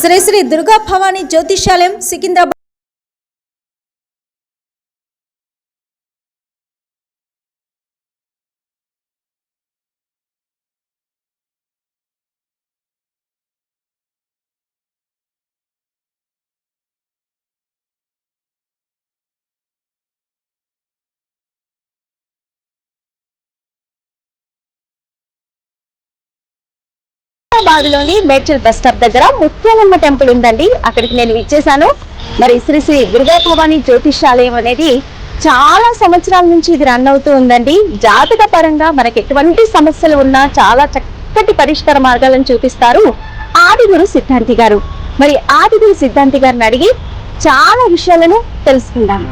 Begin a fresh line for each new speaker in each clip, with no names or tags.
శ్రీ శ్రీ దుర్గా భవానీ జ్యోతిష్యాలయం Secunderabad.
బాదులోని Medchal bus stop దగ్గర Mutyalamma temple ఉందండి. అక్కడికి నేను ఇచ్చేసాను. మరి శ్రీ శ్రీ దుర్గా భవానీ జ్యోతిష్యాలయం అనేది చాలా సంవత్సరాల నుంచి ఇది రన్ అవుతూ ఉందండి. జాతక పరంగా మనకి ఎటువంటి సమస్యలు ఉన్నా చాలా చక్కటి పరిష్కార మార్గాలను చూపిస్తారు ఆదిగురు సిద్ధాంతి గారు. మరి ఆదిగురు సిద్ధాంతి గారిని అడిగి చాలా విషయాలను తెలుసుకుందాం.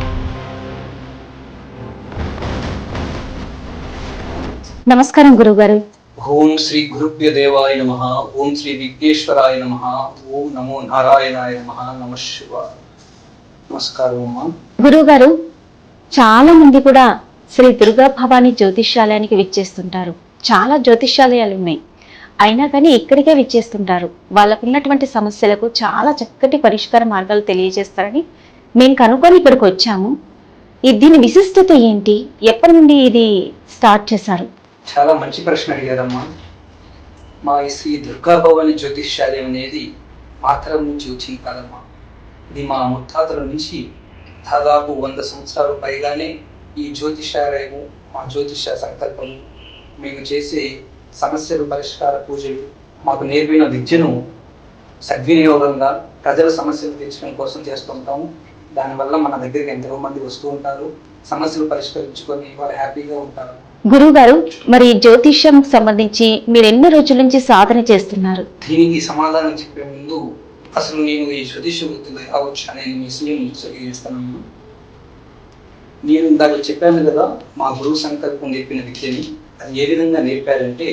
నమస్కారం గురువు గారు.
ఓం శ్రీ గురుభ్య దేవాయ నమః. ఓం శ్రీ విఘ్నేశ్వరాయ నమః. ఓం నమో నారాయణాయ నమః. నమః శివాయ. నమస్కారం అమ్మా.
గురువు గారు, చాలా మంది కూడా శ్రీ దుర్గా భవానీ జ్యోతిష్యాలయానికి విచ్చేస్తుంటారు. చాలా జ్యోతిష్యాలయాలు ఉన్నాయి, అయినా కానీ ఇక్కడికే విచ్చేస్తుంటారు. వాళ్ళకు ఉన్నటువంటి సమస్యలకు చాలా చక్కటి పరిష్కార మార్గాలు తెలియజేస్తారని మేము కనుక్కొని ఇక్కడికి వచ్చాము. దీని విశిష్టత ఏంటి? ఎప్పటి నుండి ఇది స్టార్ట్ చేశారు?
చాలా మంచి ప్రశ్న అడిగారమ్మా. మా ఈ శ్రీ దుర్గా భవానీ జ్యోతిష్యాలయం అనేది మా తరం నుంచి వచ్చింది కాదమ్మా. ఇది మా ముత్తాతల నుంచి దాదాపు 100 సంవత్సరాలు పైగానే ఈ జ్యోతిష్యాలయము, మా జ్యోతిష్య సంకల్పము, మేము చేసే సమస్యలు పరిష్కార పూజలు, మాకు నేర్పిన విద్యను సద్వినియోగంగా ప్రజల సమస్యలు తీర్చడం కోసం చేస్తుంటాము. దానివల్ల మన దగ్గరికి ఎంతో మంది వస్తూ ఉంటారు, సమస్యలు పరిష్కరించుకొని వాళ్ళు హ్యాపీగా ఉంటారు.
గురువు గారు, మరి జ్యోతిష్యం సంబంధించి మీరు ఎన్ని రోజుల నుంచి సాధన చేస్తున్నారు?
దీనికి సమాధానం చెప్పే ముందు అసలు నేను ఈ జ్యోతిష వృత్తిలో కావచ్చు అనేది మీ చేస్తున్నాను. నేను ఇందాక చెప్పాను కదా, మా గురువు సంకల్పం నేర్పిన విద్యని అది ఏ విధంగా నేర్పారంటే,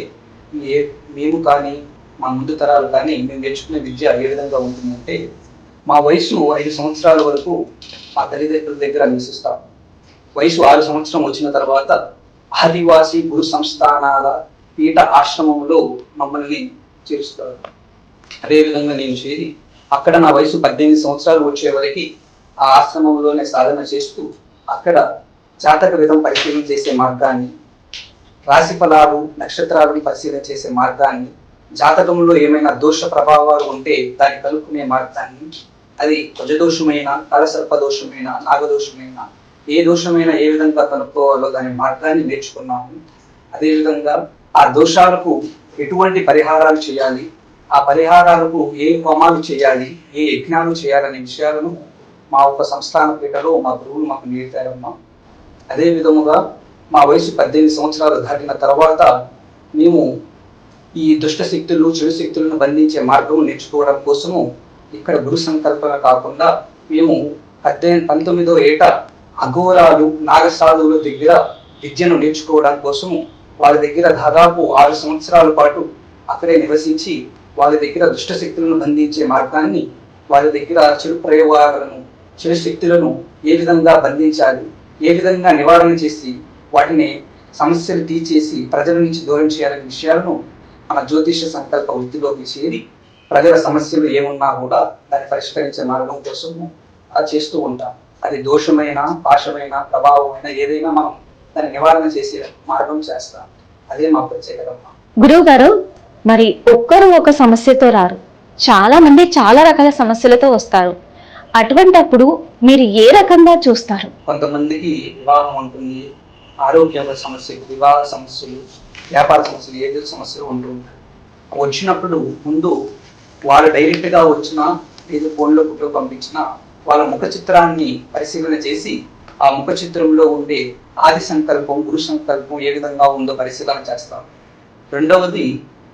మేము కానీ మా ముందు తరాలు కానీ మేము నేర్చుకునే విద్య ఏ విధంగా ఉంటుందంటే, మా వయసు 5 సంవత్సరాల వరకు మా తల్లిదండ్రుల దగ్గర నివసిస్తాం. వయసు 6 సంవత్సరం వచ్చిన తర్వాత ఆదివాసీ గురు సంస్థానాల పీఠ ఆశ్రమంలో మమ్మల్ని చేరుస్తారు. అదేవిధంగా నేను చేరి అక్కడ నా వయసు 18 సంవత్సరాలు వచ్చే వరకు ఆ ఆశ్రమంలోనే సాధన చేస్తూ అక్కడ జాతక విధం పరిశీలన చేసే మార్గాన్ని, రాశి ఫలాలు నక్షత్రాలను పరిశీలన చేసే మార్గాన్ని, జాతకంలో ఏమైనా దోష ప్రభావాలు ఉంటే దాన్ని కనుక్కునే మార్గాన్ని, అది కుజదోషమైన, కలసర్ప దోషమైన, నాగదోషమైన, ఏ దోషమైనా ఏ విధంగా కనుక్కోవాలో దాని మార్గాన్ని నేర్చుకున్నాము. అదేవిధంగా ఆ దోషాలకు ఎటువంటి పరిహారాలు చేయాలి, ఆ పరిహారాలకు ఏ హోమాలు చేయాలి, ఏ యజ్ఞాలు చేయాలనే విషయాలను మా ఒక సంస్థాన పీఠలో మా గురువులు మాకు నేర్పారమ్మా. అదే విధముగా మా వయసు 18 సంవత్సరాలు దాటిన తర్వాత మేము ఈ దుష్ట శక్తులు, చెడు శక్తులను బంధించే మార్గం నేర్చుకోవడం కోసము ఇక్కడ గురు సంకల్పన కాకుండా మేము 19వ ఏట అఘోరాలు, నాగసాధువుల దగ్గర విద్యను నేర్చుకోవడం కోసము వాళ్ళ దగ్గర దాదాపు 6 సంవత్సరాల పాటు అక్కడే నివసించి వాళ్ళ దగ్గర దుష్ట శక్తులను బంధించే మార్గాన్ని, వాళ్ళ దగ్గర చెడు ప్రయోగాలను, చెడు శక్తులను ఏ విధంగా బంధించాలి, ఏ విధంగా నివారణ చేసి వాటిని సమస్యలు తీర్చేసి ప్రజల నుంచి దూరం చేయాలనే విషయాలను మన జ్యోతిష సంకల్ప వృత్తిలోకి చేరి ప్రజల సమస్యలు ఏమున్నా కూడా దాన్ని పరిష్కరించే మార్గం కోసము అది చేస్తూ ఉంటాం. అది దోషమైన, పాశమైన, ప్రభావమైన ఏదైనా మనం దాన్ని నివారణ చేసే మార్గం చేస్తాం. అదే మా ప్రత్యేకత.
గురువు గారు, మరి ఒక్కరు ఒక సమస్యతో రారు, చాలా మంది చాలా రకాల సమస్యలతో వస్తారు. అటువంటప్పుడు మీరు ఏ రకంగా చూస్తారు?
కొంతమందికి వివాహం ఉంటుంది, ఆరోగ్య సమస్యలు, వివాహ సమస్యలు, వ్యాపార సమస్యలు, ఏదో సమస్యలు ఉంటూ ఉంటాయి. వచ్చినప్పుడు ముందు వాళ్ళు డైరెక్ట్గా వచ్చినా ఏదో ఫోన్లో ఫోటో పంపించినా వాళ్ళ ముఖ చిత్రాన్ని పరిశీలన చేసి ఆ ముఖ చిత్రంలో ఉండే ఆది సంకల్పం, గురు సంకల్పం ఏ విధంగా ఉందో పరిశీలన చేస్తాం. రెండవది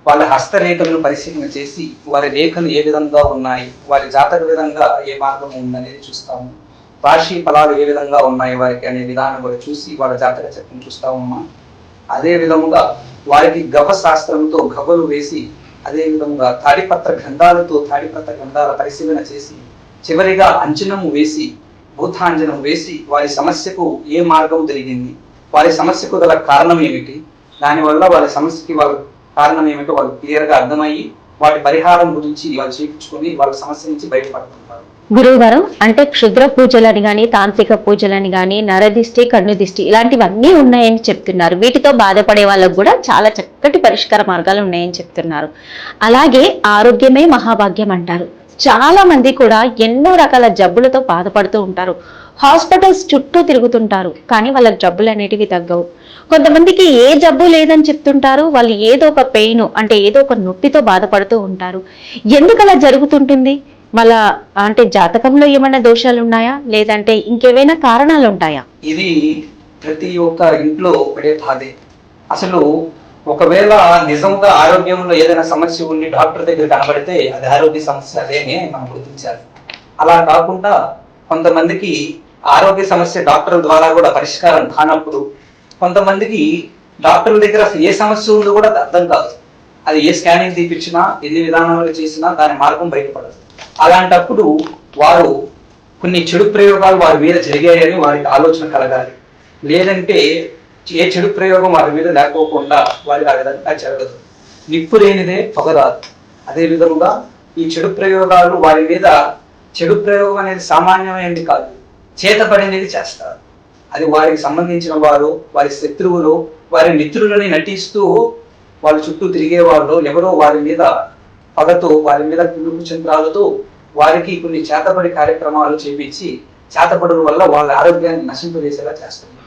వాళ్ళ హస్తరేఖలను పరిశీలన చేసి వారి రేఖలు ఏ విధంగా ఉన్నాయి, వారి జాతక విధంగా ఏ మార్గం ఉందనేది చూస్తాము. రాశి ఫలాలు ఏ విధంగా ఉన్నాయి వారికి అనే విధానం కూడా చూసి వాళ్ళ జాతక చక్రం చూస్తామమ్మా. అదే విధముగా వారికి గవ శాస్త్రంతో గవ్వలు వేసి, అదే విధంగా తాడిపత్ర గ్రంథాలతో తాడిపత్ర గ్రంథాల పరిశీలన చేసి, చివరిగా అంజనము వేసి, భూతాంజనం వేసి వారి సమస్యకు ఏ మార్గం జరిగింది, వారి సమస్యకు గల కారణం ఏమిటి, దానివల్ల వాళ్ళ సమస్యకి వాళ్ళ కారణం ఏమిటో వాళ్ళు క్లియర్గా అర్థమయ్యి వాటి పరిహారం గురించి వాళ్ళు చేయించుకొని వాళ్ళ సమస్య నుంచి బయటపడుతుంటారు.
గురువు గారు, అంటే క్షుద్ర పూజలని గాని, తాంత్రిక పూజలని గాని, నరదిష్టి, కన్ను దిష్టి ఇలాంటివన్నీ ఉన్నాయని చెప్తున్నారు. వీటితో బాధపడే వాళ్ళకు కూడా చాలా చక్కటి పరిష్కార మార్గాలు ఉన్నాయని చెప్తున్నారు. అలాగే ఆరోగ్యమే మహాభాగ్యం అంటారు. చాలా మంది కూడా ఎన్నో రకాల జబ్బులతో బాధపడుతూ ఉంటారు. హాస్పిటల్స్ చుట్టూ తిరుగుతుంటారు, కానీ వాళ్ళ జబ్బులు అనేటివి తగ్గవు. కొంతమందికి ఏ జబ్బు లేదని చెప్తుంటారు, వాళ్ళు ఏదో ఒక పెయిన్ అంటే ఏదో ఒక నొప్పితో బాధపడుతూ ఉంటారు. ఎందుకు అలా జరుగుతుంటుంది? వాళ్ళ అంటే జాతకంలో ఏమైనా దోషాలు ఉన్నాయా, లేదంటే ఇంకేమైనా కారణాలు ఉంటాయా?
ఇది ప్రతి ఒక్క ఇంట్లో పడే బాధే. అసలు ఒకవేళ నిజంగా ఆరోగ్యంలో ఏదైనా సమస్య ఉండి డాక్టర్ దగ్గర కనబడితే అది ఆరోగ్య సమస్య అదేనే మనం గుర్తించాలి. అలా కాకుండా కొంతమందికి ఆరోగ్య సమస్య డాక్టర్ ద్వారా కూడా పరిష్కారం కానప్పుడు, కొంతమందికి డాక్టర్ల దగ్గర అసలు ఏ సమస్య ఉందో కూడా అర్థం కాదు. అది ఏ స్కానింగ్ తీపించినా ఎన్ని విధానాలు చేసినా దాని మార్గం బయటపడదు. అలాంటప్పుడు వారు కొన్ని చెడు ప్రయోగాలు వారి మీద జరిగాయని వారికి ఆలోచన కలగాలి. లేదంటే ఏ చెడు ప్రయోగం వారి మీద లేకోకుండా వారికి ఆ విధంగా జరగదు. నిప్పు లేనిదే పొగ రాదు. అదే విధముగా ఈ చెడు ప్రయోగాలు వారి మీద, చెడు ప్రయోగం అనేది సామాన్యమైనది కాదు, చేతపడినది చేస్తారు. అది వారికి సంబంధించిన వారు, వారి శత్రువులు, వారి మిత్రులని నటిస్తూ వాళ్ళ చుట్టూ తిరిగేవాళ్ళు ఎవరో వారి మీద పగతో, వారి మీద పిలుపు చంద్రాలతో వారికి కొన్ని చేతపడి కార్యక్రమాలు చేపించి చేతపడుల వల్ల వాళ్ళ ఆరోగ్యాన్ని నశింపజేసేలా చేస్తుంది.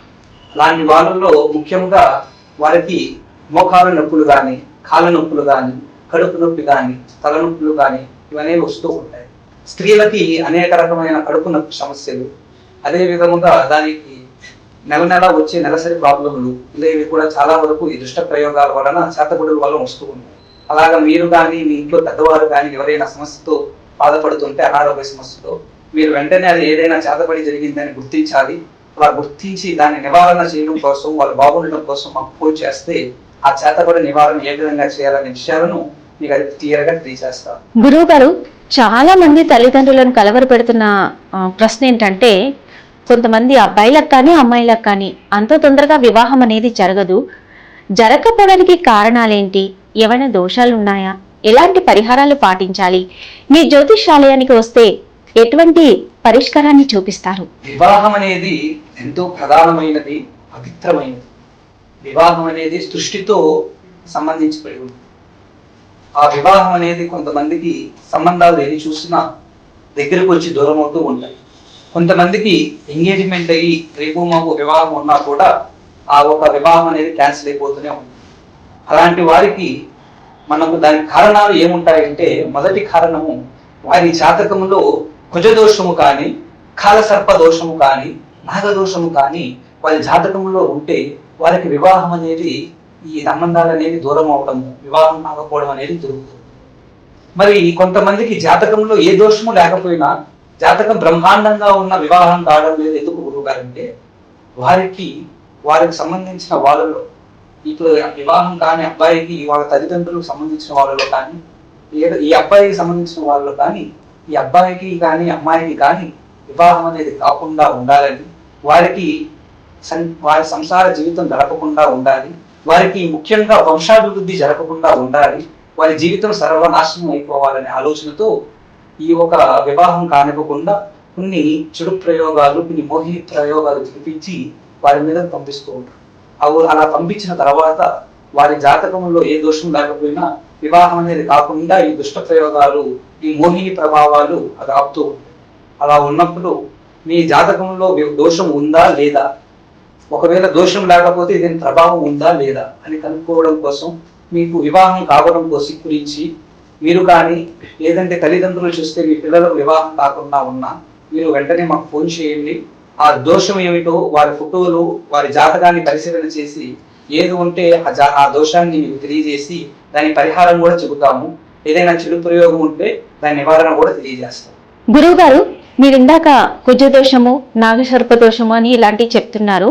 అలాంటి వాళ్ళల్లో ముఖ్యంగా వారికి మోకాలు నొప్పులు కానీ, కాళ్ళ నొప్పులు కానీ, కడుపు నొప్పి కానీ, తలనొప్పులు కానీ ఇవన్నీ వస్తూ ఉంటాయి. స్త్రీలకి అనేక రకమైన కడుపు నొప్పి సమస్యలు, అదే విధముగా దానికి నెల నెల వచ్చే నెలసరి ప్రాబ్లములు, ఇవి కూడా చాలా వరకు ఈ దుష్ట ప్రయోగాల వలన చేతపడుల వల్ల వస్తూ ఉంటాయి. అలాగా మీరు కానీ మీ ఇంట్లో పెద్దవారు కానీ ఎవరైనా సమస్యతో బాధపడుతుంటే, అనారోగ్య సమస్యతో, మీరు వెంటనే అది ఏదైనా చేతపడి జరిగిందని గుర్తించాలి. అలా గుర్తించి దాన్ని నివారణ చేయడం కోసం, వాళ్ళు బాగుండడం కోసం మాకు ఫోన్ చేస్తే ఆ చేతపడి నివారణ ఏ విధంగా చేయాలనే విషయాలను మీకు అది క్లియర్గా తెలియజేస్తారు.
గురువు గారు, చాలా మంది తల్లిదండ్రులను కలవర పెడుతున్న ప్రశ్న ఏంటంటే, కొంతమంది అబ్బాయిలకు కానీ అమ్మాయిలకు కానీ అంత తొందరగా వివాహం అనేది జరగకపోవడానికి కారణాలేంటి? ఏమైనా దోషాలు ఉన్నాయా? ఎలాంటి పరిహారాలు పాటించాలి? మీ జ్యోతిష్యాలయానికి వస్తే ఎటువంటి పరిష్కారాన్ని చూపిస్తారు?
వివాహం అనేది ఎంతో ప్రధానమైనది, పవిత్రమైనది. వివాహం అనేది సృష్టితో సంబంధించబడి ఉంది. ఆ వివాహం అనేది కొంతమందికి సంబంధాలు ఏది చూసినా దగ్గరకు వచ్చి దూరం అవుతూ ఉంటాయి. కొంతమందికి ఎంగేజ్మెంట్ అయ్యి రేపు మాకు వివాహం ఉన్నా కూడా ఆ ఒక వివాహం అనేది క్యాన్సిల్ అయిపోతూనే ఉంది. అలాంటి వారికి మనకు దానికి కారణాలు ఏముంటాయంటే, మొదటి కారణము వారి జాతకంలో కుజదోషము కానీ, కాలసర్ప దోషము కానీ, నాగదోషము కానీ వారి జాతకంలో ఉంటే వారికి వివాహం అనేది, ఈ సంబంధాలు అనేది దూరం అవడం, వివాహం కాకపోవడం అనేది జరుగుతుంది. మరి కొంతమందికి జాతకంలో ఏ దోషము లేకపోయినా జాతకం బ్రహ్మాండంగా ఉన్న వివాహం కావడం లేదు. ఎందుకు గురువుగారంటే, వారికి సంబంధించిన వాళ్ళలో, ఇప్పుడు వివాహం కాని అబ్బాయికి వాళ్ళ తల్లిదండ్రులకు సంబంధించిన వాళ్ళలో కానీ, లేదా ఈ అబ్బాయికి సంబంధించిన వాళ్ళలో కానీ, ఈ అబ్బాయికి కానీ అమ్మాయికి కానీ వివాహం అనేది కాకుండా ఉండాలని, వారి సంసార జీవితం గడపకుండా ఉండాలి, వారికి ముఖ్యంగా వంశాభివృద్ధి జరగకుండా ఉండాలి, వారి జీవితం సర్వనాశనం అయిపోవాలనే ఆలోచనతో ఈ ఒక వివాహం కానివ్వకుండా కొన్ని చెడు ప్రయోగాలు, కొన్ని మోహిని ప్రయోగాలు చూపించి వారి మీద పంపిస్తూ ఉంటారు. అలా పంపించిన తర్వాత వారి జాతకంలో ఏ దోషం లేకపోయినా వివాహం అనేది కాకుండా ఈ దుష్ట ప్రయోగాలు, ఈ మోహిని ప్రభావాలు అది ఆపుతూ ఉంటాయి. అలా ఉన్నప్పుడు మీ జాతకంలో దోషం ఉందా లేదా, ఒకవేళ దోషం లేకపోతే దీని ప్రభావం ఉందా లేదా అని కనుక్కోవడం కోసం, మీకు వివాహం కావడం కోసం గురించి మీరు కానీ, లేదంటే తల్లిదండ్రులు చూస్తే మీ పిల్లలకు వివాహం కాకుండా ఉన్నా మీరు వెంటనే మాకు ఫోన్ చేయండి. ఆ దోషం ఏమిటో వారి ఫోటోలు, వారి జాతకాన్ని పరిశీలన చేసి ఏది ఉంటే ఆ దోషాన్ని మీకు తెలియజేసి దాని పరిహారం కూడా చెబుతాము. ఏదైనా చెడు ప్రయోగం ఉంటే దాని నివారణ కూడా తెలియజేస్తాం.
గురువు గారు, మీరు ఇందాక కుజ దోషము, నాగసర్ప దోషము అని ఇలాంటివి చెప్తున్నారు.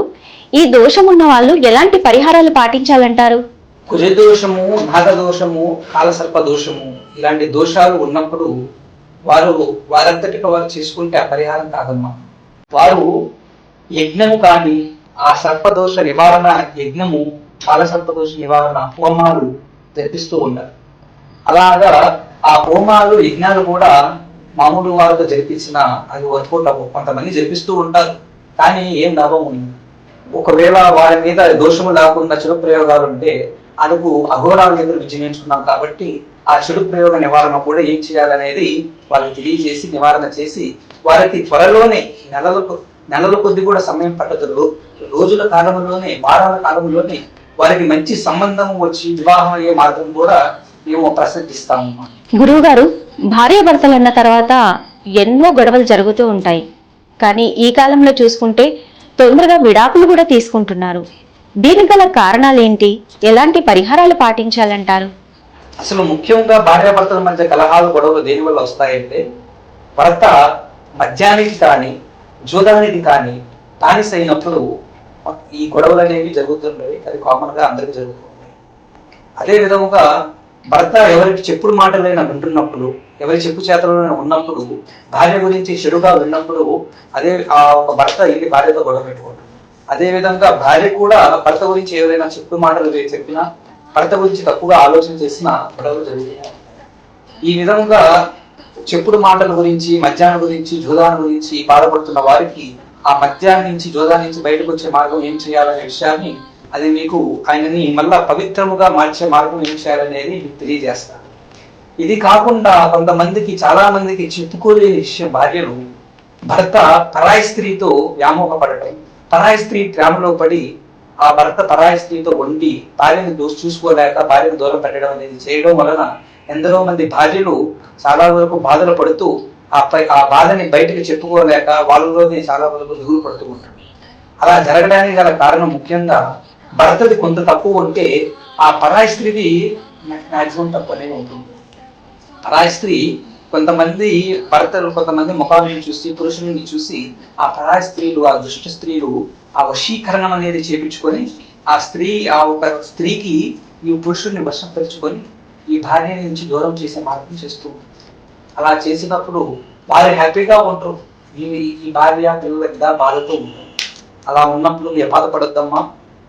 ఈ దోషం ఉన్న వాళ్ళు ఎలాంటి పరిహారాలు పాటించాలంటారు?
కుజదోషము, నాగదోషము, కాలసర్ప దోషము ఇలాంటి దోషాలు ఉన్నప్పుడు వారంతటిగా వారు చేసుకుంటే ఆ పరిహారం కాదమ్మా. వారు యజ్ఞము కానీ, ఆ సర్పదోష నివారణ యజ్ఞము, కాలసర్పదోష నివారణ హోమాలు జరిపిస్తూ ఉంటారు. అలాగా ఆ హోమాలు యజ్ఞాలు కూడా మామూలు వారితో జరిపించిన అది వర్కౌట్ అవ్వవు. కొంతమంది జరిపిస్తూ ఉంటారు, కానీ ఏం లాభం ఉంది? ఒకవేళ వారి మీద దోషము లేకుండా చెడు ప్రయోగాలు ఉంటే అందుకు అఘోరాల దగ్గర విద్య నేర్చుకున్నాం కాబట్టి ఆ చెడు ప్రయోగ నివారణ కూడా ఏం చేయాలనేది వాళ్ళకి తెలియజేసి నివారణ చేసి వారికి త్వరలోనే నెలల కొద్ది కూడా సమయం పట్టదు, రోజుల కాలంలోనే వారాల కాలంలోనే వారికి మంచి సంబంధం వచ్చి వివాహం అయ్యే మార్గం కూడా మేము ప్రసంగిస్తాము.
గురువు గారు, భార్యాభర్తలు అన్న తర్వాత ఎన్నో గొడవలు జరుగుతూ ఉంటాయి, కానీ ఈ కాలంలో చూసుకుంటే తొందరగా విడాకులు కూడా తీసుకుంటున్నారు. దీనికి గల కారణాలు ఏంటి? ఎలాంటి పరిహారాలు పాటించాలంటారు?
అసలు ముఖ్యంగా భార్యాభర్తల మధ్య కలహాలు గొడవలు దేని వల్ల వస్తాయంటే, భర్త మద్యానికి కానీ జూదానికి కానీ బానిస అయినప్పుడు ఈ గొడవలు అనేవి జరుగుతుంటాయి. అది కామన్ గా అందరికీ జరుగుతుంటాయి. అదే విధముగా భర్త ఎవరికి చెప్పుడు మాటలైనా వింటున్నప్పుడు, ఎవరి చెప్పు చేతలైనా ఉన్నప్పుడు, భార్య గురించి చెడుగా విన్నప్పుడు అదే ఆ భర్త వెళ్ళి భార్యతో గొడవ పెట్టుకుంటాడు. అదే విధంగా భార్య కూడా భర్త గురించి ఎవరైనా చెప్పు మాటలు చెప్పినా, భర్త గురించి తప్పుగా ఆలోచన చేసినా గొడవలు జరుగుతాయి. ఈ విధంగా చెప్పుడు మాటల గురించి, మద్యాన్ని గురించి, జూదాన్ని గురించి బాధపడుతున్న వారికి ఆ మద్యాన్ని నుంచి, జూదాన్ని నుంచి బయటకు వచ్చే మార్గం ఏం చేయాలనే విషయాన్ని, అది మీకు ఆయనని మళ్ళా పవిత్రముగా మార్చే మార్గం ఏం చేయాలనేది మీకు తెలియజేస్తాను. ఇది కాకుండా కొంతమందికి, చాలా మందికి చెప్పుకోలేని విషయం, భార్యలు భర్త పరాయి స్త్రీతో వ్యామోహపడటం, పరాయి స్త్రీ ప్రేమలో పడి ఆ భర్త పరాయి స్త్రీతో ఉండి భార్యను చూసుకోలేక భార్యను దూరం పెట్టడం అనేది చేయడం వలన ఎందరో మంది భార్యలు చాలా వరకు బాధలు పడుతూ ఆ బాధని బయటకు చెప్పుకోలేక వాళ్ళలోనే చాలా వరకు దిగులు పడుతూ ఉంటారు. అలా జరగడానికి గల కారణం ముఖ్యంగా భర్తది కొంత తప్పు ఉంటే ఆ పరాయి స్త్రీది మాక్సిమం తప్పు అనేది ఉంటుంది. పరాయి స్త్రీ కొంతమంది భర్తలు కొంతమంది ముఖాలను చూసి, పురుషులని చూసి ఆ పరాయి స్త్రీలు, ఆ దుష్ట స్త్రీలు ఆ వశీకరణం అనేది చేపించుకొని ఆ ఒక స్త్రీకి ఈ పురుషుడిని వశపరుచుకొని ఈ భార్య నుంచి దూరం చేసే మార్గం చేస్తూ, అలా చేసినప్పుడు వారు హ్యాపీగా ఉంటారు. ఈ భార్య పిల్లల బాధతో ఉంటారు. అలా ఉన్నప్పుడు మీరు బాధపడొద్దమ్మా.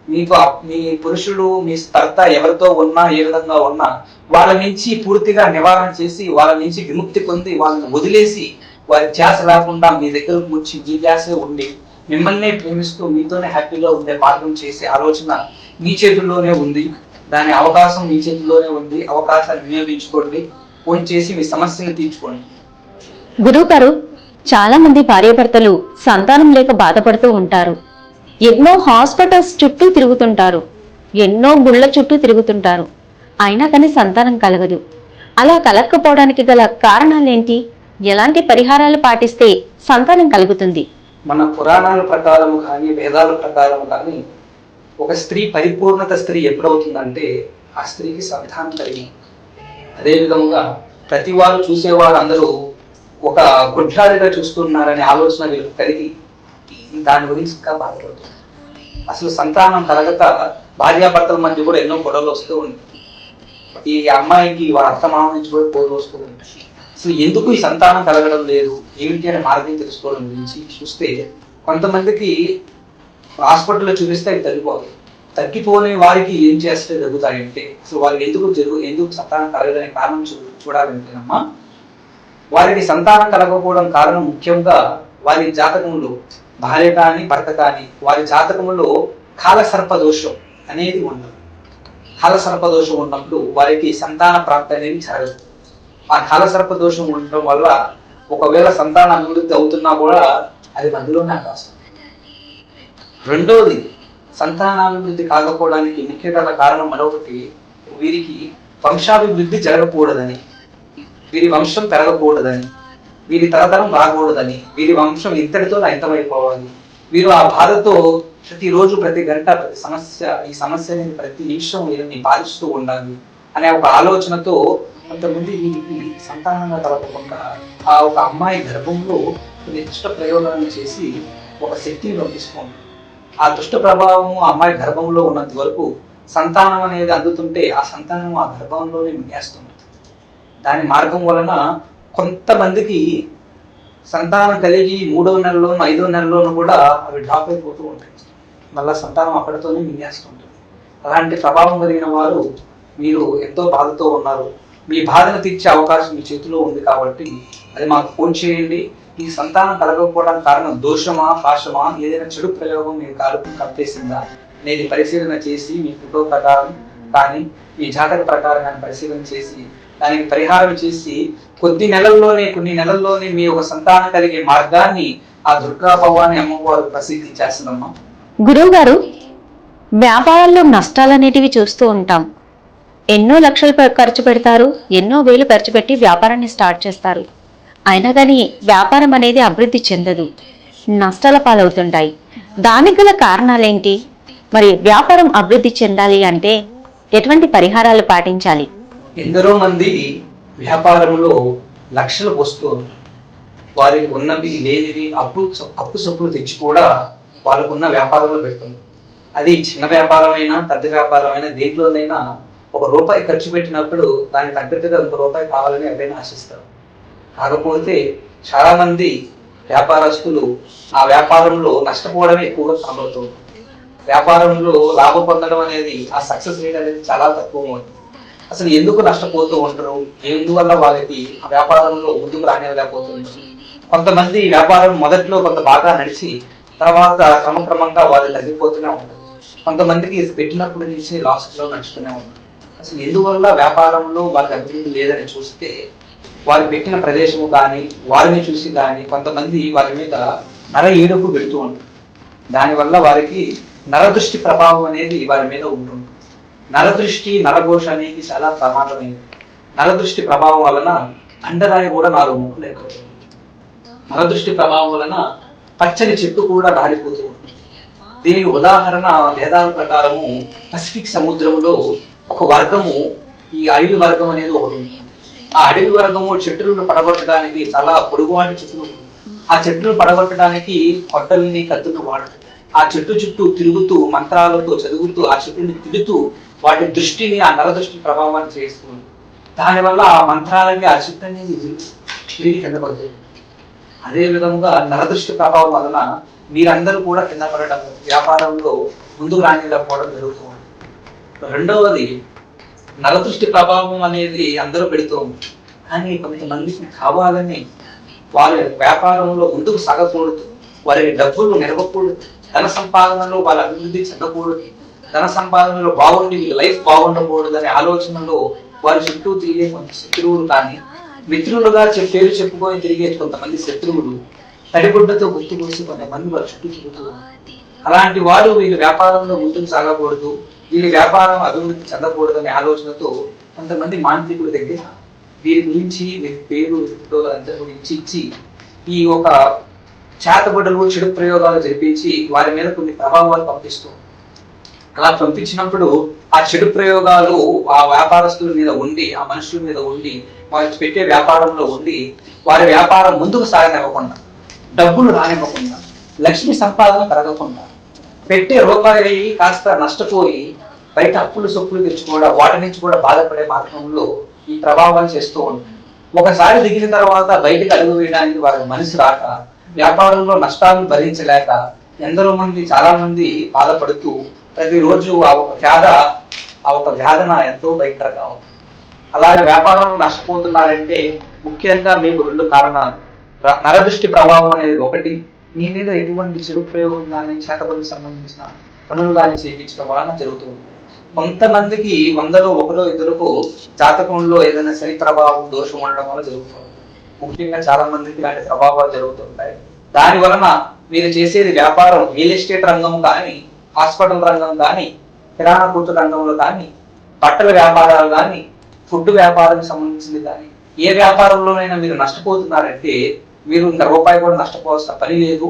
మీ పురుషుడు, మీ భర్త ఎవరితో ఉన్నా, ఏ విధంగా ఉన్నా వాళ్ళ నుంచి పూర్తిగా నివారణ చేసి, వాళ్ళ నుంచి విముక్తి పొంది, వాళ్ళని వదిలేసి, వారి ధ్యాస లేకుండా మీ దగ్గరకు వచ్చి మీ ధ్యాసే ఉండి మిమ్మల్ని ప్రేమిస్తూ మీతోనే హ్యాపీగా ఉండే మార్గం చేసే ఆలోచన మీ చేతుల్లోనే ఉంది. దాని అవకాశం మీ చేతుల్లోనే ఉంది. అవకాశాన్ని వినియోగించుకోండి. ఫోన్ చేసి మీ సమస్యను తీర్చుకోండి.
గురువు గారు, చాలా మంది భార్యాభర్తలు సంతానం లేక బాధపడుతూ ఉంటారు. ఎన్నో హాస్పిటల్స్ చుట్టూ తిరుగుతుంటారు, ఎన్నో గుళ్ళ చుట్టూ తిరుగుతుంటారు, అయినా కానీ సంతానం కలగదు. అలా కలగకపోవడానికి గల కారణాలేంటి? ఎలాంటి పరిహారాలు పాటిస్తే సంతానం కలుగుతుంది?
మన పురాణాల ప్రకారము కానీ, వేదాల ప్రకారము కానీ, ఒక స్త్రీ పరిపూర్ణత స్త్రీ ఎప్పుడవుతుందంటే ఆ స్త్రీకి సంతానం కలిగి. అదే విధముగా ప్రతి వారు చూసేవారు అందరూ ఒక గుడ్లాడిగా చూస్తున్నారనే ఆలోచన వీళ్ళు కలిగి దాని గురించి ఇంకా బాధపడుతుంది. అసలు సంతానం కలగక భార్యాభర్తల మధ్య కూడా ఎన్నో గొడవలు వస్తూ ఉంటాయి. ఈ అమ్మాయికి వాళ్ళ అత్తమామ నుంచి కూడా గొడవలు వస్తూ ఉంటాయి. అసలు ఎందుకు ఈ సంతానం కలగడం లేదు, ఏమిటి అనే మార్గం తెలుసుకోవడం గురించి చూస్తే, కొంతమందికి హాస్పిటల్లో చూపిస్తే అవి తగ్గిపోని వారికి ఏం చేస్తే జరుగుతాయంటే, అసలు వారికి ఎందుకు సంతానం కలగదనే కారణం చూడాలంటేనమ్మా, వారికి సంతానం కలగకపోవడం కారణం ముఖ్యంగా వారి జాతకంలో, భార్య కానీ భర్త కానీ వారి జాతకంలో కాలసర్ప దోషం అనేది ఉండదు. కాలసర్ప దోషం ఉన్నప్పుడు వారికి సంతాన ప్రాప్తి అనేది జరగదు. ఆ కాలసర్ప దోషం ఉండడం వల్ల ఒకవేళ సంతాన అభివృద్ధి అవుతున్నా కూడా అది మధ్యలోనే అవకాశం. రెండోది, సంతానాభివృద్ధి కాకపోవడానికి ముఖ్య కారణం మరొకటి, వీరికి వంశాభివృద్ధి జరగకూడదని, వీరి వంశం పెరగకూడదని, వీరి తరతరం రాకూడదని, వీరి వంశం ఇంతటితో అంతమైపోవాలి, వీరు ఆ బాధతో ప్రతిరోజు, ప్రతి గంట, ప్రతి ఈ సమస్యని ప్రతి నిమిషం వీరిని బాధిస్తూ ఉండాలి అనే ఒక ఆలోచనతో కొంతమంది వీరికి సంతానంగా కలగకుండా ఆ ఒక అమ్మాయి గర్భంలో కొన్ని దుష్ట ప్రయోగాలను చేసి ఒక శక్తిని పంపిస్తుంది. ఆ దుష్ట ప్రభావం ఆ అమ్మాయి గర్భంలో ఉన్నంత వరకు సంతానం అనేది అందుతుంటే ఆ సంతానం ఆ గర్భంలోనే మింగేస్తుంది. దాని మార్గం వలన కొంతమందికి సంతానం కలిగి 3వ నెలలోను 5వ నెలలోనూ కూడా అవి డ్రాప్ అయిపోతూ ఉంటాయి. మళ్ళీ సంతానం అక్కడితోనే మింగేస్తుంటుంది. అలాంటి ప్రభావం కలిగిన వారు మీరు ఎంతో బాధతో ఉన్నారు, మీ బాధను తీర్చే అవకాశం మీ చేతిలో ఉంది కాబట్టి అది మాకు ఫోన్ చేయండి. ఈ సంతానం కలగకపోవడానికి కారణం దోషమా, పాశమా, ఏదైనా చెడు ప్రయోగం మీ కాలుకు కప్పేసిందా అనేది పరిశీలన చేసి మీ ఫోటో ప్రకారం కానీ మీ జాతక ప్రకారం కానీ పరిశీలన చేసి దానికి పరిహారం చేసి కొన్ని నెలల్లోనే మీ ఒక సంతానం కలిగే మార్గాన్ని ఆ దుర్గా భవాని అమ్మవారు ప్రసిద్ధి చేస్తుందమ్మా.
గురువు గారు, వ్యాపారాల్లో నష్టాలు అనేటివి చూస్తూ ఉంటాం. ఎన్నో లక్షలు ఖర్చు పెడతారు, ఎన్నో వేలు ఖర్చు పెట్టి వ్యాపారాన్ని స్టార్ట్ చేస్తారు. అయినా కానీ వ్యాపారం అనేది అభివృద్ధి చెందదు, నష్టాల పాలవుతుంటాయి. దానికి గల కారణాలేంటి? మరి వ్యాపారం అభివృద్ధి చెందాలి అంటే ఎటువంటి పరిహారాలు పాటించాలి?
ఎందరో మంది వ్యాపారంలో లక్షలు పోస్తూ వారికి ఉన్నవి లేనివి అప్పు సొప్పులు తెచ్చి కూడా వాళ్ళకున్న వ్యాపారంలో పెడుతుంది. అది చిన్న వ్యాపారమైనా పెద్ద వ్యాపారమైనా దేంట్లోనైనా ₹1 ఖర్చు పెట్టినప్పుడు దానికి తగ్గట్టుగా ₹1 కావాలని ఎవరైనా ఆశిస్తారు. కాకపోతే చాలా మంది వ్యాపారస్తులు ఆ వ్యాపారంలో నష్టపోవడమే ఎక్కువగా కనబడుతుంది. వ్యాపారంలో లాభం పొందడం అనేది, ఆ సక్సెస్ రేట్ అనేది చాలా తక్కువ ఉంది. అసలు ఎందుకు నష్టపోతూ ఉంటారు? ఎందువల్ల వాళ్ళకి ఆ వ్యాపారంలో ముందుకు రానివ్వలేకపోతున్నారు? కొంతమంది వ్యాపారం మొదట్లో కొంత బాగా నడిచి తర్వాత క్రమక్రమంగా వాళ్ళు తగ్గిపోతూనే ఉంటారు. కొంతమందికి పెట్టినప్పుడు నుంచి లాస్ట్లో నడుస్తూనే ఉంటారు. అసలు ఎందువల్ల వ్యాపారంలో వాళ్ళకి అభివృద్ధి లేదని చూస్తే వారు పెట్టిన ప్రదేశము కానీ వారిని చూసి కానీ కొంతమంది వారి మీద నర ఏడుపు పెడుతూ ఉంటారు. దానివల్ల వారికి నరదృష్టి ప్రభావం అనేది వారి మీద ఉంటుంది. నరదృష్టి, నరఘోష అనేది చాలా ప్రమాదమైనది. నరదృష్టి ప్రభావం వలన అండరాయి కూడా 4 ముక్కలు ఎక్కుతుంది. నరదృష్టి ప్రభావం వలన పచ్చని చెట్టు కూడా రాలిపోతూ ఉంటుంది. దీనికి ఉదాహరణ వేదాల ప్రకారము పసిఫిక్ సముద్రంలో ఒక వర్గము, ఈ అడవి వర్గం అనేది ఒకటి ఉంది. ఆ అడవి వర్గము చెట్టులను పడగొట్టడానికి చాలా పొడుగువాటి చెట్లు, ఆ చెట్టును పడగొట్టడానికి కొట్టల్ని, కత్తులు వాడతారు. ఆ చెట్టు చుట్టూ తిరుగుతూ మంత్రాలతో చదువుతూ ఆ చెట్టుని తిడుతూ వాటి దృష్టిని, ఆ నరదృష్టి ప్రభావాన్ని చేస్తుంది. దానివల్ల ఆ మంత్రాలకి ఆ చెట్టు అనేది తిరిగి కింద పడుతుంది. అదే విధంగా నరదృష్టి ప్రభావం వలన మీరందరూ కూడా కింద పడటం, వ్యాపారంలో ముందుకు రానివ్వకపోవడం జరుగుతుంది. రెండవది, నరదృష్టి ప్రభావం అనేది అందరూ పెడుతూ ఉంటారు. కానీ కొంతమందికి కావాలని వారి వ్యాపారంలో ముందుకు సాగకూడదు, వారి డబ్బులు నిలవకూడదు, ధన సంపాదనలో వాళ్ళ అభివృద్ధి చెందకూడదు, ధన సంపాదనలో బాగుండి లైఫ్ బాగుండకూడదు అనే ఆలోచనలో వారి చుట్టూ తిరిగే కొంత శత్రువులు కానీ, మిత్రులుగా పేరు చెప్పుకొని తిరిగే కొంతమంది శత్రువులు తడిగుడ్డతో గుర్తుకొచ్చి కొంతమంది వారి చుట్టూ తిరుగుతూ, అలాంటి వారు వీరి వ్యాపారంలో ముందుకు సాగకూడదు, వీరి వ్యాపారం అభివృద్ధి చెందకూడదు అనే ఆలోచనతో కొంతమంది మాంత్రికుల దగ్గర వీరి గురించి, వీరి పేరు అందరి గురించి ఇచ్చి ఈ ఒక చేతబడులు, చెడు ప్రయోగాలు జరిపించి వారి మీద కొన్ని ప్రభావాలు పంపిస్తూ, అలా పంపించినప్పుడు ఆ చెడు ప్రయోగాలు ఆ వ్యాపారస్తుల మీద ఉండి, ఆ మనుషుల మీద ఉండి, వారు పెట్టే వ్యాపారంలో ఉండి వారి వ్యాపారం ముందుకు సాగనివ్వకుండా, డబ్బులు రానివ్వకుండా, లక్ష్మి సంపాదన పెరగకుండా, పెట్టే రూపాయి కాస్త నష్టపోయి బయట అప్పులు సొప్పులు తెచ్చుకోవడం, వాటి నుంచి కూడా బాధపడే మార్గంలో ఈ ప్రభావాలు చేస్తూ ఉంటారు. ఒకసారి దిగిన తర్వాత బయటకు అడుగు వేయడానికి వారి మనసు రాక, వ్యాపారంలో నష్టాలను భరించలేక చాలా మంది బాధపడుతూ ప్రతిరోజు ఆ ఒక వేదన ఎంతో భయంకరంగా ఉంది. అలాగే వ్యాపారంలో నష్టపోతున్నారంటే ముఖ్యంగా మీకు 2 కారణాలు. నరదృష్టి ప్రభావం అనేది ఒకటి, మీ మీద ఎటువంటి చెడు ప్రయోగం కానీ, చేతబడికి సంబంధించిన పనులు కానీ చేయించడం వలన జరుగుతుంది. కొంతమందికి 100లో 1-2 జాతకంలో ఏదైనా శని ప్రభావం, దోషం ఉండడం వల్ల జరుగుతుంది. ముఖ్యంగా చాలా మందికి ఇలాంటి ప్రభావాలు జరుగుతుంటాయి. దాని వలన మీరు చేసేది వ్యాపారం రియల్ ఎస్టేట్ రంగం కానీ, హాస్పిటల్ రంగం కానీ, కిరాణా కొట్టు రంగంలో కానీ, బట్టల వ్యాపారాలు కానీ, ఫుడ్ వ్యాపారానికి సంబంధించింది కానీ, ఏ వ్యాపారంలోనైనా మీరు నష్టపోతున్నారంటే మీరు ఇంకా రూపాయి కూడా నష్టపోవాల్సిన పని లేదు.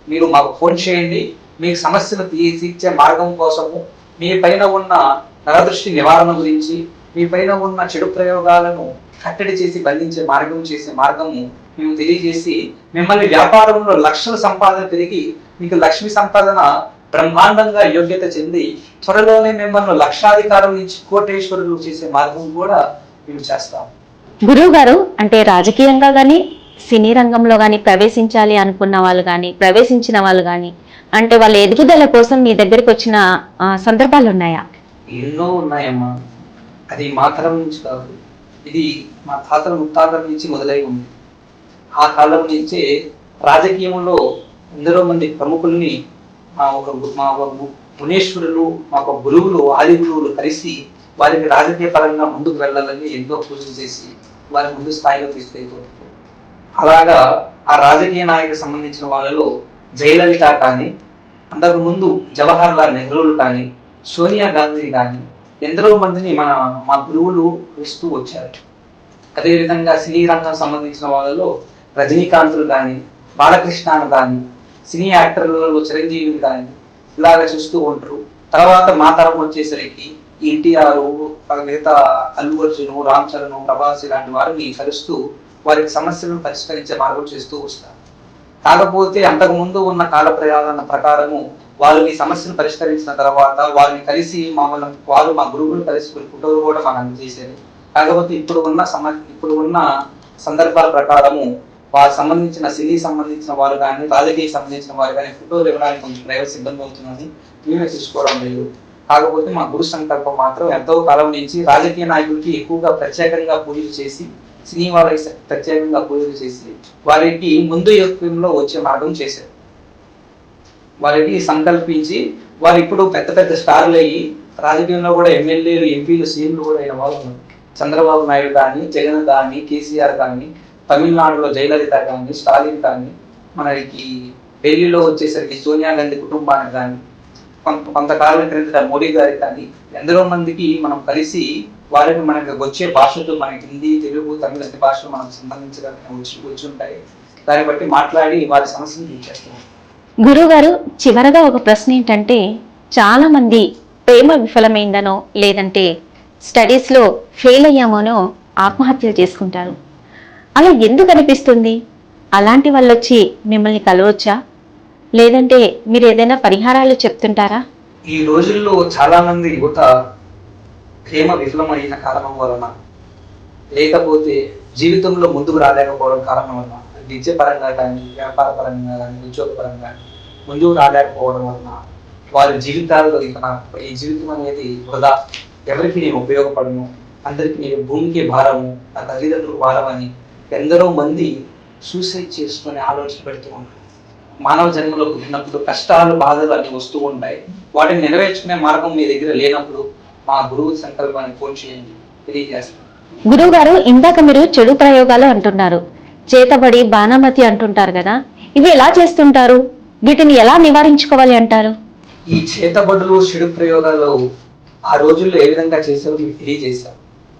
మీరు మాకు ఫోన్ చేయండి. మీ సమస్యను తీర్చే మార్గం కోసము, మీ పైన ఉన్న నరదృష్టి నివారణ గురించి, మీ పైన ఉన్న చెడు ప్రయోగాలను కట్టడి చేసి బంధించే మార్గము మేము తెలియజేసి మిమ్మల్ని వ్యాపారంలో లక్షల సంపాదన పెరిగి మీకు లక్ష్మి సంపాదన బ్రహ్మాండంగా యోగ్యత చెంది త్వరలోనే మిమ్మల్ని లక్షాధికారం నుంచి కోటేశ్వరులు చేసే మార్గం కూడా మేము చేస్తాం.
గురువు గారు, అంటే రాజకీయంగా కానీ, సినీ రంగంలో కానీ ప్రవేశించాలి అనుకున్న వాళ్ళు కానీ, ప్రవేశించిన వాళ్ళు కానీ, అంటే వాళ్ళ ఎదుగుదల కోసం మీ దగ్గరికి వచ్చిన సందర్భాలు ఉన్నాయా?
ఎన్నో ఉన్నాయమ్మా. అది మాత్రం నుంచి కాదు, ఇది మా తాతల ముత్తాతల నుంచి మొదలై ఉంది. ఆ కాలం నుంచే రాజకీయంలో ఎందరో మంది ప్రముఖుల్ని మా ఒక మునేశ్వరులు, మా ఒక గురువులు, ఆది గురువులు కలిసి వారికి రాజకీయ పరంగా ముందుకు వెళ్ళాలని ఎంతో పూజలు చేసి వారి ముందు స్థాయిలో తీసుకెళ్తారు. అలాగా ఆ రాజకీయ నాయకులకు సంబంధించిన వాళ్ళలో జయలలిత కానీ, అంతకు ముందు జవహర్ లాల్ నెహ్రూలు కానీ, సోనియా గాంధీ కానీ ఎందరో మందిని మా గురువులు ఇస్తూ వచ్చారు. అదేవిధంగా సినీ రంగం సంబంధించిన వాళ్ళలో రజనీకాంత్లు కానీ, బాలకృష్ణను కానీ, సినీ యాక్టర్లలో చిరంజీవిని కానీ ఇలాగ చూస్తూ ఉంటారు. తర్వాత మా తరం వచ్చేసరికి ఎన్టీఆర్, మిగతా అల్లు అర్జున్, రామ్ చరణ్, ప్రభాస్ ఇలాంటి వారిని కలుస్తూ వారికి సమస్యలను పరిష్కరించే మార్గం చేస్తూ వస్తారు. కాకపోతే అంతకు ముందు ఉన్న కాల ప్రయాణ ప్రకారము వారు ఈ సమస్యను పరిష్కరించిన తర్వాత వారిని కలిసి వారు మా గురువులు కలిసి ఫోటోలు కూడా మనం అందజేసేది. కాకపోతే ఇప్పుడు ఉన్న సందర్భాల ప్రకారము వారు సంబంధించిన సినీ సంబంధించిన వారు కానీ, రాజకీయ సంబంధించిన వారు కానీ ఫోటోలు ఇవ్వడానికి కొంచెం ప్రైవసీ ఇబ్బంది అవుతుందని మేమే తీసుకోవడం లేదు. కాకపోతే మా గురు సంకల్పం మాత్రం ఎంతో కాలం నుంచి రాజకీయ నాయకులకి ఎక్కువగా ప్రత్యేకంగా పూజలు చేసి, సినీ వాళ్ళకి ప్రత్యేకంగా పూజలు చేసి వారికి ముందు యుగంలో వచ్చే మార్గం చేశారు. వారికి సంకల్పించి వారు ఇప్పుడు పెద్ద పెద్ద స్టార్లు అయ్యి రాజకీయంలో కూడా ఎమ్మెల్యేలు, ఎంపీలు, సీఎంలు కూడా అయిన వాళ్ళు ఉన్నారు. చంద్రబాబు నాయుడు కానీ, జగన్ కానీ, కేసీఆర్ కానీ, తమిళనాడులో జయలలిత కానీ, స్టాలిన్ కానీ, మనకి ఢిల్లీలో వచ్చేసరికి సోనియా గాంధీ కుటుంబానికి కానీ, కొంతకాలం క్రిందట మోడీ గారికి కానీ ఎందరో మందికి మనం కలిసి వారికి మనకి వచ్చే భాషలు మనకి హిందీ, తెలుగు, తమిళ అన్ని భాషలు మనకు సంబంధించడానికి వచ్చి ఉంటాయి. దాన్ని బట్టి మాట్లాడి వారి సమస్యను తీర్చేస్తాం.
గురువు గారు, చివరగా ఒక ప్రశ్న ఏంటంటే, చాలా మంది ప్రేమ విఫలమైందనో లేదంటే స్టడీస్లో ఫెయిల్ అయ్యామోనో ఆత్మహత్యలు చేసుకుంటారు. అలా ఎందుకు అనిపిస్తుంది? అలాంటి వాళ్ళు వచ్చి మిమ్మల్ని కలవచ్చా? లేదంటే మీరు ఏదైనా పరిహారాలు చెప్తుంటారా?
ఈ రోజుల్లో చాలా మంది యువత ప్రేమ విఫలమైన కారణం వలన, లేకపోతే జీవితంలో ముందుకు రాలేకపోవడం కారణం వలన, విద్య పరంగా కానీ, వ్యాపార పరంగా కానీ, ఉద్యోగ పరంగా ముందుకు రాలేకపోవడం వలన వారి జీవితాల్లో ఈ జీవితం అనేది వృధా, ఎవరికి నేను ఉపయోగపడను, అందరికీ నేను భూమికి భారము, నా తల్లిదండ్రులకు భారం అని ఎందరో మంది సూసైడ్ చేసుకుని ఆలోచన పెడుతూ ఉంటారు. మానవ జన్మలో పుట్టినప్పుడు కష్టాలు, బాధలు అన్ని వస్తూ ఉంటాయి. వాటిని నెరవేర్చుకునే మార్గం మీ దగ్గర లేనప్పుడు మా గురువు సంకల్పాన్ని ఫోన్ చేయండి, తెలియజేస్తాను.
గురువు గారు, ఇందాక మీరు చెడు ప్రయోగాలు అంటున్నారు, చేతబడి, బాణమతి అంటుంటారు కదా, ఇవి ఎలా చేస్తుంటారు? వీటిని ఎలా నివారించుకోవాలి అంటారు?
ఈ చేతబడులు, చెడు ప్రయోగాలు ఆ రోజుల్లో ఏ విధంగా చేశారో మీకు తెలియజేశారు.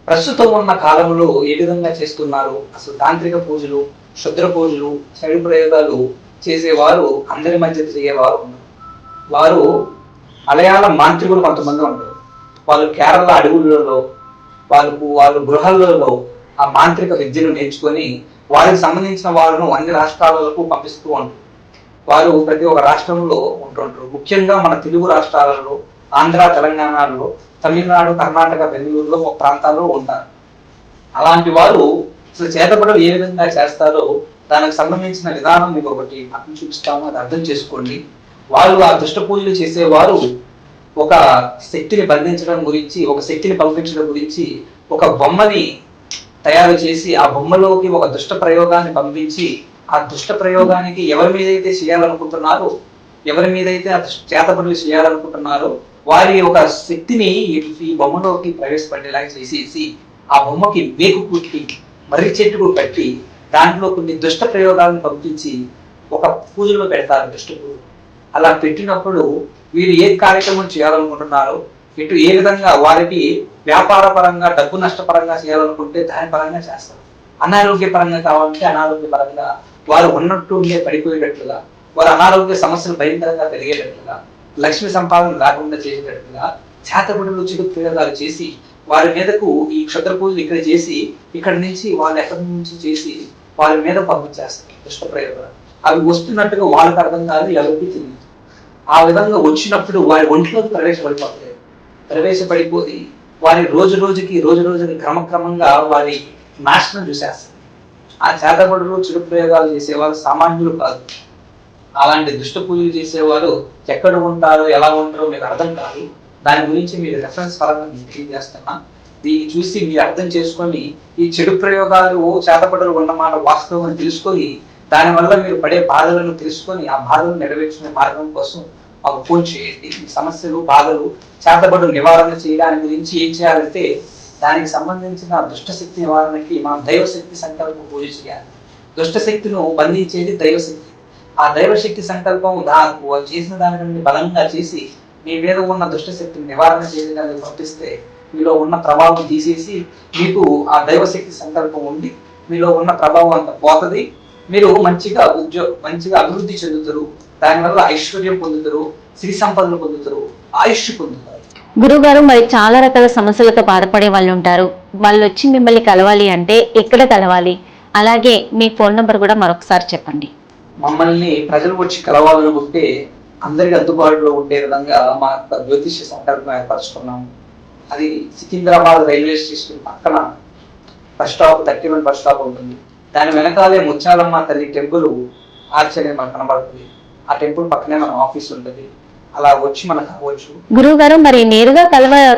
ప్రస్తుతం ఉన్న కాలంలో ఏ విధంగా చేస్తున్నారు? అసలు తాంత్రిక పూజలు, క్షుద్ర పూజలు, చెడు ప్రయోగాలు చేసేవారు అందరి మధ్య తిరిగేవారు ఉన్నారు. వారు మలయాళ మాంత్రికులు కొంతమంది ఉంటారు. వాళ్ళు కేరళ అడవులలో, వాళ్ళు గృహాలలో ఆ మాంత్రిక విద్యను నేర్చుకొని వారికి సంబంధించిన వాళ్ళను అన్ని రాష్ట్రాలకు పంపిస్తూ ఉంటారు. వారు ప్రతి ఒక్క రాష్ట్రంలో ఉంటుంటారు. ముఖ్యంగా మన తెలుగు రాష్ట్రాలలో, ఆంధ్ర, తెలంగాణలో, తమిళనాడు, కర్ణాటక, బెంగళూరులో ఒక ప్రాంతాల్లో ఉంటారు. అలాంటి వారు అసలు చేతబడులు ఏ విధంగా చేస్తారో దానికి సంబంధించిన విధానం మీకు ఒకటి అర్థం చూపిస్తాము, అది అర్థం చేసుకోండి. వాళ్ళు ఆ దుష్ట పూజలు చేసేవారు ఒక శక్తిని బంధించడం గురించి, ఒక శక్తిని పంపించడం గురించి ఒక బొమ్మని తయారు చేసి ఆ బొమ్మలోకి ఒక దుష్ట ప్రయోగాన్ని పంపించి ఆ దుష్ట ప్రయోగానికి ఎవరి మీద అయితే చేయాలనుకుంటున్నారో, ఎవరి మీద అయితే ఆ చేతబడులు చేయాలనుకుంటున్నారో వారి ఒక శక్తిని ఈ బొమ్మలోకి ప్రవేశపెట్టేలా చేసేసి ఆ బొమ్మకి వేకు పుట్టి మర్రి చెట్టుకు కట్టి దాంట్లో కొన్ని దుష్ట ప్రయోగాలను పంపించి ఒక పూజలో పెడతారు, దుష్ట పూజ. అలా పెట్టినప్పుడు వీరు ఏ కార్యక్రమం చేయాలనుకుంటున్నారో, ఇటు ఏ విధంగా వారికి వ్యాపార పరంగా, డబ్బు నష్టపరంగా చేయాలనుకుంటే దాని పరంగా చేస్తారు. అనారోగ్య పరంగా కావాలంటే అనారోగ్య పరంగా, వారు ఉన్నట్టు ఉండే పడిపోయేటట్లుగా, వారి అనారోగ్య సమస్యలు భయంకరంగా పెరిగేటట్లుగా, లక్ష్మి సంపాదన రాకుండా చేసేటట్లుగా చేతబడులు, చెడు ప్రయోగాలు చేసి వారి మీదకు ఈ క్షుద్ర పూజలు ఇక్కడ చేసి ఇక్కడి నుంచి వాళ్ళు ఎక్కడి నుంచి చేసి వారి మీద పంపించేస్తారు దుష్ట ప్రయోగాలు. అవి వస్తున్నట్టుగా వాళ్ళకి అర్థం కాదు, ఎవరికి తెలియదు. ఆ విధంగా వచ్చినప్పుడు వారి ఒంట్లోకి ప్రవేశపడిపోయి వారి రోజు రోజుకి క్రమక్రమంగా వారి నాశనం చూసేస్తారు. ఆ చేతబడులు, చెడు ప్రయోగాలు చేసేవారు సామాన్యులు కాదు. అలాంటి దుష్ట పూజలు చేసేవారు ఎక్కడ ఉంటారో, ఎలా ఉంటారో మీకు అర్థం కాదు. దాని గురించి మీరు రెఫరెన్స్ పరంగా మీకు తెలియజేస్తున్నా. దీన్ని చూసి మీరు అర్థం చేసుకొని ఈ చెడు ప్రయోగాలు చేతపడలు ఉన్నమాట వాస్తవం తెలుసుకొని దానివల్ల మీరు పడే బాధలను తెలుసుకొని ఆ బాధలను నెరవేర్చుకునే మార్గం కోసం మాకు ఫోన్ చేయండి. ఈ సమస్యలు బాధలు చేతబడులు నివారణ చేయడానికి గురించి ఏం చేయాలంటే దానికి సంబంధించిన దుష్టశక్తి నివారణకి మనం దైవశక్తి సంకల్పం పూజ చేయాలి. దుష్టశక్తిను బంధించేది దైవశక్తి. ఆ దైవశక్తి సంకల్పం చేసిన దానికంటే బలంగా చేసి మీ మీద ఉన్న దుష్టశక్తిని నివారణ చేయడానికి పంపిస్తే మీలో ఉన్న ప్రభావం తీసేసి మీకు ఆ దైవశక్తి సంకల్పం ఉండి మీలో ఉన్న ప్రభావం అంత పోతుంది. మీరు మంచిగా అభివృద్ధి చెందుతారు. దానివల్ల ఐశ్వర్యం పొందుతారు, శ్రీ సంపదలు పొందుతారు, ఆయుష్ పొందుతారు.
గురుగారు, మరి చాలా రకాల సమస్యలతో బాధపడే వాళ్ళు ఉంటారు. వాళ్ళు వచ్చి మిమ్మల్ని కలవాలి అంటే ఎక్కడ కలవాలి? అలాగే మీ ఫోన్ నంబర్ కూడా మరొకసారి చెప్పండి.
మమ్మల్ని ప్రజలు వచ్చి కలవాలనుకుంటే అందరికి అందుబాటులో ఉండే విధంగా మా జ్యోతిష్య సంకల్పం ఏర్పరచుకున్నాము. అది సికింద్రాబాద్ రైల్వే స్టేషన్ పక్కన బస్ స్టాప్ 31 బస్ స్టాప్ ఉంటుంది. దాని వెనకాలే ముత్యాలమ్మ తల్లి టెంపుల్ ఆశ్చర్యం మనకు కనబడుతుంది. ఆ టెంపుల్ పక్కనే మన ఆఫీస్ ఉంటుంది. అలా వచ్చి మనకు కలవచ్చు.
గురువు గారు, మరి నేరుగా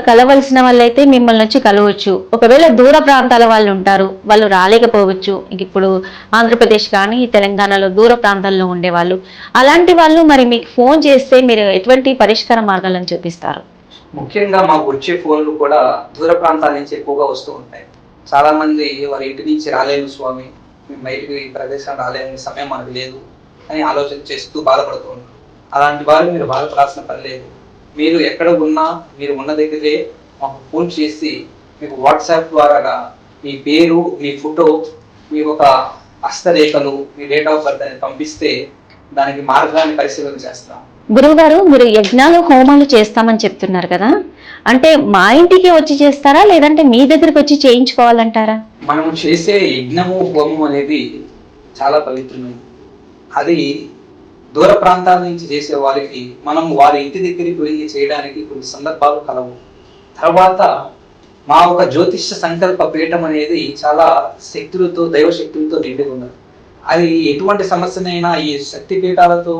కలవలసిన వాళ్ళైతే మిమ్మల్ని వచ్చి కలవచ్చు. ఒకవేళ దూర ప్రాంతాల వాళ్ళు ఉంటారు, వాళ్ళు రాలేకపోవచ్చు. ఇప్పుడు ఆంధ్రప్రదేశ్ కానీ తెలంగాణలో దూర ప్రాంతాల్లో ఉండేవాళ్ళు, అలాంటి వాళ్ళు మరి మీకు ఫోన్ చేస్తే మీరు ఎటువంటి పరిష్కార మార్గాలను చూపిస్తారు?
ముఖ్యంగా మాకు వచ్చే ఫోన్లు కూడా దూర ప్రాంతాల నుంచి ఎక్కువగా వస్తూ ఉంటాయి. చాలా మంది వారి ఇంటి నుంచి రాలేను స్వామి, మేము బయటికి ఈ ప్రదేశం రాలేని సమయం మనకు లేదు అని ఆలోచన చేస్తూ బాధపడుతూ ఉంటారు. అలాంటి వారు మీరు బాధపడాల్సిన పని లేదు. మీరు ఎక్కడ ఉన్నా మీరు ఉన్న దగ్గరే మాకు ఫోన్ చేసి మీకు వాట్సాప్ ద్వారాగా మీ పేరు, మీ ఫోటో, మీ ఒక హస్తరేఖలు, మీ డేట్ ఆఫ్ బర్త్ అని పంపిస్తే దానికి మార్గాన్ని పరిశీలన చేస్తాం.
గురువు గారు, మీరు యజ్ఞాలు హోమాలు చేస్తామని చెప్తున్నారు కదా, అంటే మా ఇంటికి వచ్చి చేస్తారా లేదంటే మీ దగ్గరికి వచ్చి చేయించుకోవాలంటారా?
మనం చేసే యజ్ఞము హోమం అనేది చాలా పవిత్రమైనది. అది దూర ప్రాంతాల నుంచి చేసే వారికి మనం వారి ఇంటి దగ్గరికి వెళ్ళి చేయడానికి కొన్ని సందర్భాలు కలవు. తర్వాత మా ఒక జ్యోతిష్య సంకల్ప పీఠం అనేది చాలా శక్తులతో, దైవశక్తులతో నిండి ఉన్నది. అది ఎటువంటి సమస్యనైనా ఈ శక్తి పీఠాలతో,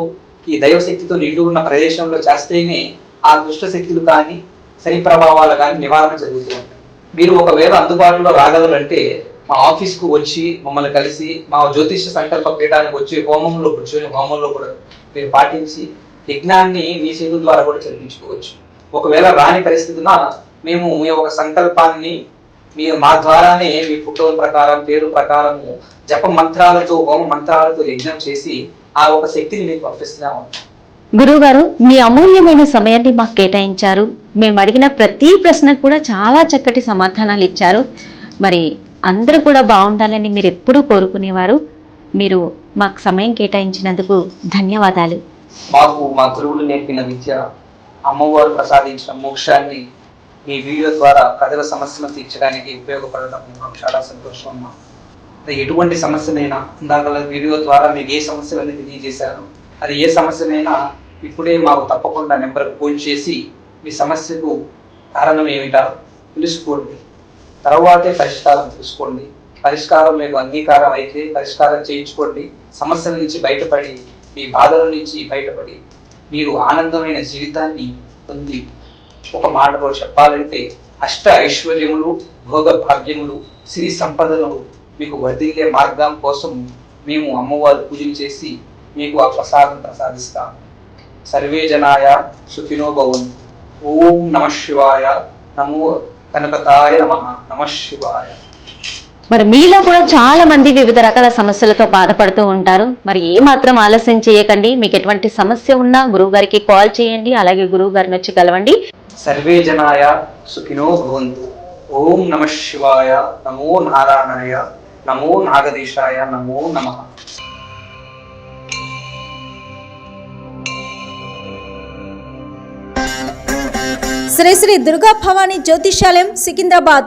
ఈ దైవశక్తితో నిండి ఉన్న ప్రదేశంలో చేస్తేనే ఆ దుష్ట శక్తులు కానీ శని ప్రభావాలు కానీ నివారణ జరుగుతూ ఉంటాయి. మీరు ఒకవేళ అందుబాటులో రాగలరంటే మా ఆఫీస్కు వచ్చి మమ్మల్ని కలిసి మా జ్యోతిష్య సంకల్ప పీఠానికి వచ్చి హోమంలో కూర్చొని హోమంలో కూడా మీరు పాటించి యజ్ఞాన్ని మీ చేతుల ద్వారా కూడా జరిపించుకోవచ్చు. ఒకవేళ రాని పరిస్థితున మేము మీ ఒక సంకల్పాన్ని మా ద్వారానే మీ ఫోటో ప్రకారం, పేరు ప్రకారము జప మంత్రాలతో, హోమ మంత్రాలతో యజ్ఞం చేసి ఆ ఒక శక్తిని మీకు పంపిస్తూనే ఉంటాం.
గురువు గారు, మీ అమూల్యమైన సమయాన్ని మాకు కేటాయించారు. మేము అడిగిన ప్రతి ప్రశ్నకు కూడా చాలా చక్కటి సమాధానాలు ఇచ్చారు. మరి అందరూ కూడా బాగుండాలని మీరు ఎప్పుడూ కోరుకునేవారు. మీరు మాకు సమయం కేటాయించినందుకు ధన్యవాదాలు.
మాకు మా గురువులు నేర్పిన విద్య, అమ్మవారు ప్రసాదించిన మోక్షాన్ని మీ వీడియో ద్వారా ప్రజల సమస్యలను తీర్చడానికి ఉపయోగపడడం మాకు చాలా సంతోషం అమ్మా. ఎటువంటి సమస్యనైనా ఇందాక వీడియో ద్వారా మీకు ఏ సమస్యలన్నీ తెలియజేశారు, అది ఏ సమస్యనైనా ఇప్పుడే మాకు తప్పకుండా నెంబర్కి ఫోన్ చేసి మీ సమస్యకు కారణం ఏమిటో తెలుసుకోండి. తర్వాతే పరిష్కారం తెలుసుకోండి. పరిష్కారం మీకు అంగీకారం అయితే పరిష్కారం చేయించుకోండి. సమస్యల నుంచి బయటపడి, మీ బాధల నుంచి బయటపడి మీరు ఆనందమైన జీవితాన్ని పొంది, ఒక మాటలో చెప్పాలంటే అష్ట ఐశ్వర్యములు, భోగ భాగ్యములు, శ్రీ సంపదలు మీకు వర్ధిల్లే మార్గం కోసం మేము అమ్మవారు పూజలు చేసి మీకు ఆ ప్రసాదం ప్రసాదిస్తాము. సర్వే జనాయ సుఖినో భవంతు. ఓం నమః శివాయ. నమో గణపతాయ నమః. నమః శివాయ.
మరి మీలో కూడా చాలా మంది వివిధ రకాల సమస్యలతో బాధపడుతూ ఉంటారు. మరి ఏ మాత్రం ఆలస్యం చేయకండి. మీకు ఎటువంటి సమస్య ఉన్నా గురువు గారికి కాల్ చేయండి. అలాగే గురువు గారిని వచ్చి కలవండి.
సర్వే జనాయ సుఖినో భవంతు. ఓం నమః శివాయ. నమో నారాయణాయ. నమో నాగదేశాయ. నమో నమః.
శ్రీ శ్రీ దుర్గా భవానీ జ్యోతిష్యాలయం సికింద్రాబాద్